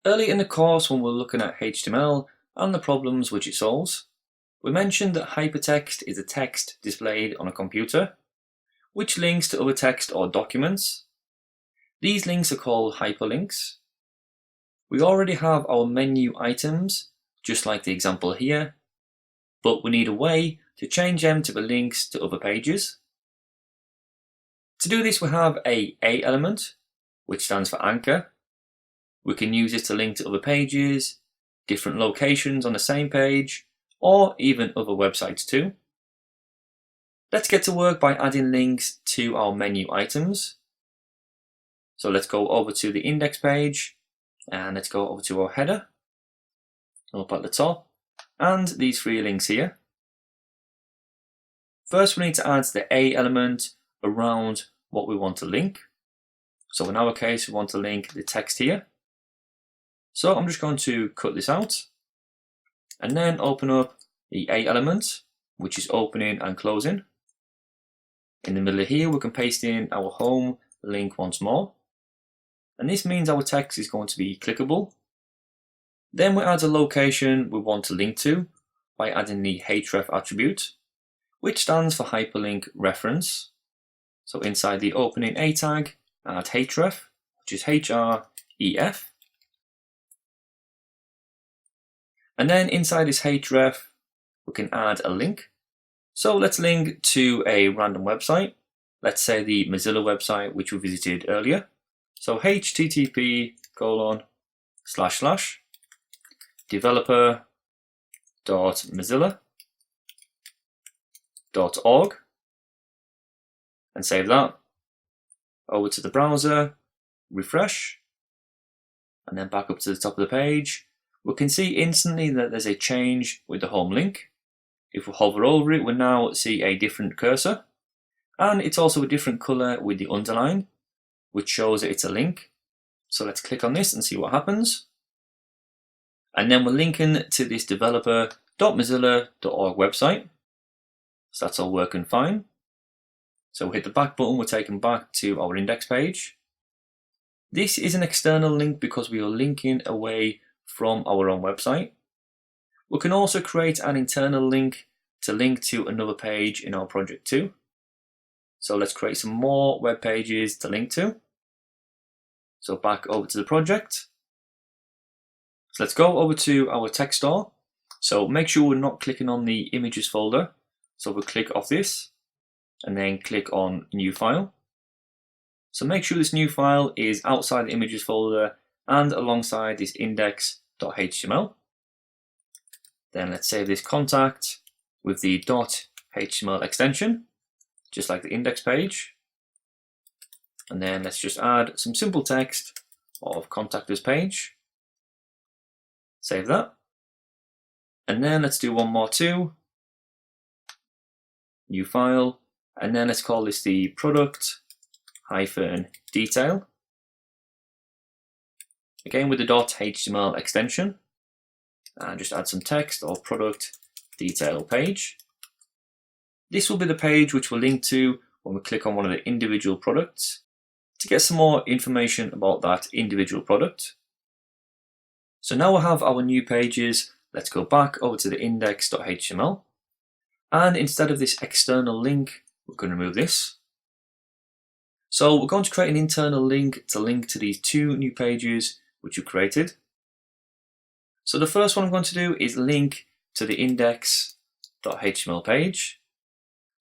Early in the course, when we were looking at HTML and the problems which it solves, we mentioned that hypertext is a text displayed on a computer, which links to other text or documents. These links are called hyperlinks. We already have our menu items, just like the example here, but we need a way to change them to be links to other pages. To do this, we have a element, which stands for anchor. We can use it to link to other pages, different locations on the same page, or even other websites too. Let's get to work by adding links to our menu items. So let's go over to the index page, and let's go over to our header, up at the top, and these three links here. First, we need to add the A element around what we want to link. So in our case, we want to link the text here. So I'm just going to cut this out and then open up the A element, which is opening and closing. In the middle of here, we can paste in our home link once more. And this means our text is going to be clickable. Then we add a location we want to link to by adding the href attribute, which stands for hyperlink reference. So inside the opening A tag, add href, which is href. And then inside this href, we can add a link. So let's link to a random website. Let's say the Mozilla website, which we visited earlier. So http://developer.mozilla.org and save that. Over to the browser, refresh, and then back up to the top of the page. We can see instantly that there's a change with the home link. If we hover over it, we now see a different cursor, and it's also a different color with the underline, which shows that it's a link. So let's click on this and see what happens. And then we're linking to this developer.mozilla.org website. So that's all working fine. So we hit the back button, we're taken back to our index page. This is an external link because we are linking away from our own website. We can also create an internal link to link to another page in our project too. So let's create some more web pages to link to. So back over to the project. So let's go over to our text store. So make sure we're not clicking on the images folder. So we'll click off this and then click on new file. So make sure this new file is outside the images folder and alongside this index.html. Then let's save this contact with the .html extension, just like the index page. And then let's just add some simple text of contact us page. Save that. And then let's do one more too. New file. And then let's call this the product-detail. Again with the .html extension. And just add some text of product detail page. This will be the page which we'll link to when we click on one of the individual products to get some more information about that individual product. So now we have our new pages. Let's go back over to the index.html. And instead of this external link, we're going to remove this. So we're going to create an internal link to link to these two new pages which we created. So the first one I'm going to do is link to the index.html page.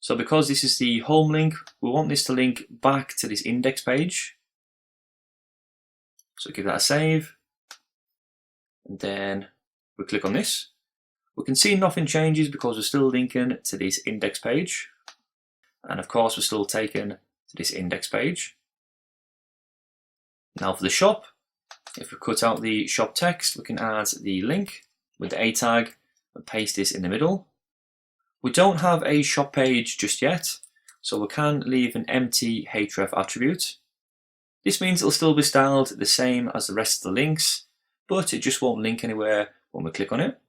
So because this is the home link, we want this to link back to this index page. So give that a save. And then we click on this. We can see nothing changes because we're still linking to this index page. And of course, we're still taken to this index page. Now for the shop, if we cut out the shop text, we can add the link with the A tag and paste this in the middle. We don't have a shop page just yet, so we can leave an empty href attribute. This means it'll still be styled the same as the rest of the links, but it just won't link anywhere when we click on it.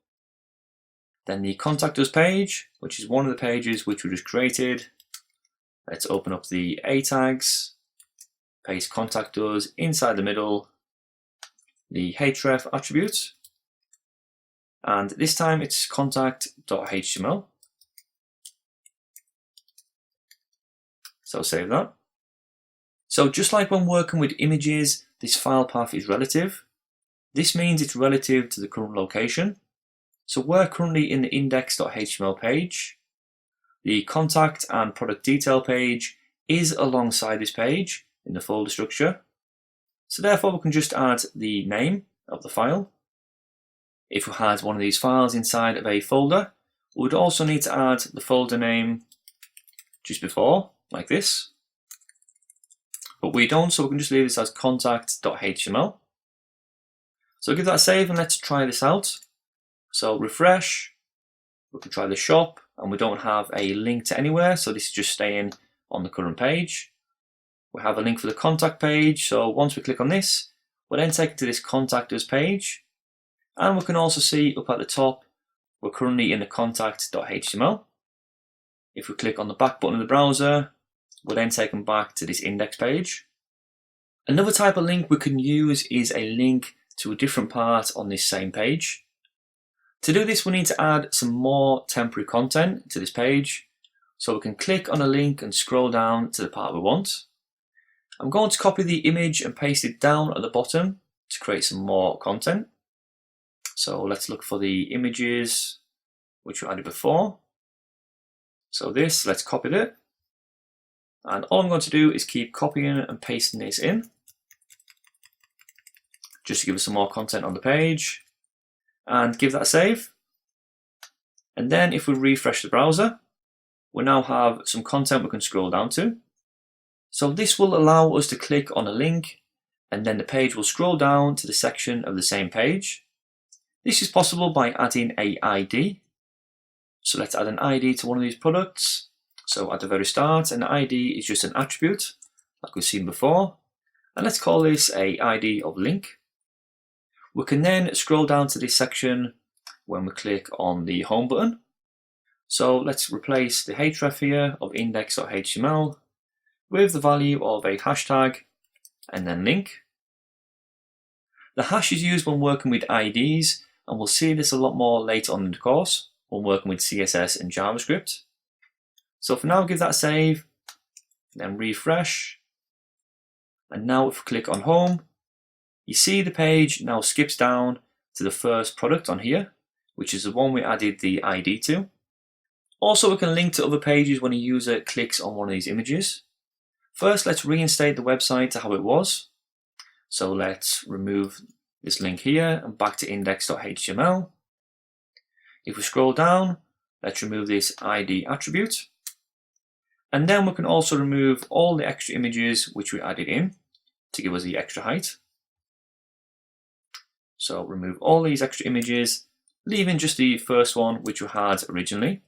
Then the contact us page, which is one of the pages which we just created. Let's open up the A tags, paste contact us inside the middle, the href attribute, and this time it's contact.html. So save that. So just like when working with images, this file path is relative. This means it's relative to the current location. So we're currently in the index.html page. The contact and product detail page is alongside this page in the folder structure. So therefore we can just add the name of the file. If we had one of these files inside of a folder, we would also need to add the folder name just before, like this. But we don't, so we can just leave this as contact.html. So give that a save and let's try this out. So refresh, we can try the shop, and we don't have a link to anywhere, so this is just staying on the current page. We have a link for the contact page, so once we click on this, we're then taken to this contact us page. And we can also see up at the top, we're currently in the contact.html. If we click on the back button of the browser, we're then taken back to this index page. Another type of link we can use is a link to a different part on this same page. To do this, we need to add some more temporary content to this page. So we can click on a link and scroll down to the part we want. I'm going to copy the image and paste it down at the bottom to create some more content. So let's look for the images which we added before. So this, let's copy it. And all I'm going to do is keep copying and pasting this in, just to give us some more content on the page, and give that a save. And then if we refresh the browser, we now have some content we can scroll down to. So this will allow us to click on a link, and then the page will scroll down to the section of the same page. This is possible by adding an ID. So let's add an ID to one of these products. So at the very start, an ID is just an attribute, like we've seen before. And let's call this an ID of link. We can then scroll down to this section when we click on the home button. So let's replace the href here of index.html with the value of a hashtag and then link. The hash is used when working with IDs, and we'll see this a lot more later on in the course when working with CSS and JavaScript. So for now, give that a save, then refresh. And now if we click on home, you see the page now skips down to the first product on here, which is the one we added the ID to. Also, we can link to other pages when a user clicks on one of these images. First, let's reinstate the website to how it was. So let's remove this link here and back to index.html. If we scroll down, let's remove this ID attribute. And then we can also remove all the extra images which we added in to give us the extra height. So remove all these extra images, leaving just the first one which we had originally.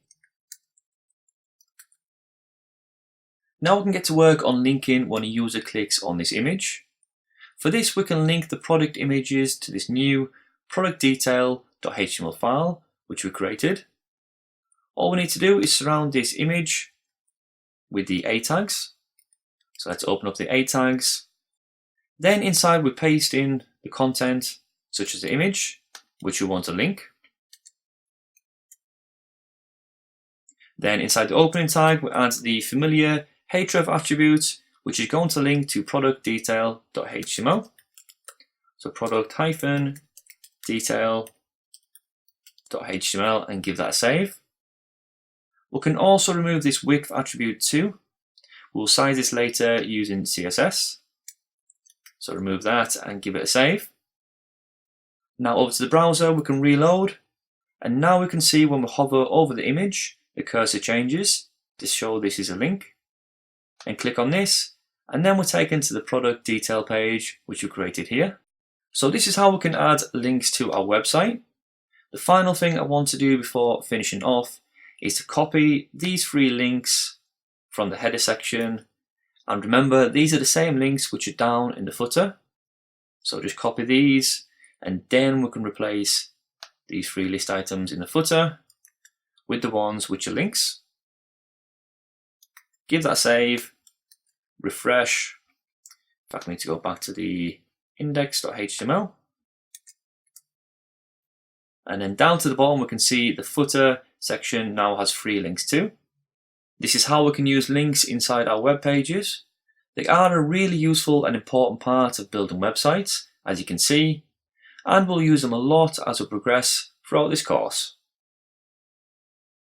Now we can get to work on linking when a user clicks on this image. For this, we can link the product images to this new product detail.html file which we created. All we need to do is surround this image with the A tags. So let's open up the A tags. Then inside we paste in the content such as the image which we want to link. Then inside the opening tag we add the familiar href attribute which is going to link to product detail.html. So product-detail.html and give that a save. We can also remove this width attribute too. We'll size this later using CSS. So remove that and give it a save. Now over to the browser, we can reload. And now we can see when we hover over the image, the cursor changes to show this is a link. And click on this. And then we're taken to the product detail page, which we created here. So this is how we can add links to our website. The final thing I want to do before finishing off is to copy these 3 links from the header section. And remember, these are the same links which are down in the footer. So just copy these, and then we can replace these 3 list items in the footer with the ones which are links. Give that a save, refresh. In fact, I need to go back to the index.html. And then down to the bottom, we can see the footer section now has 3 links too. This is how we can use links inside our web pages. They are a really useful and important part of building websites, as you can see, and we'll use them a lot as we progress throughout this course.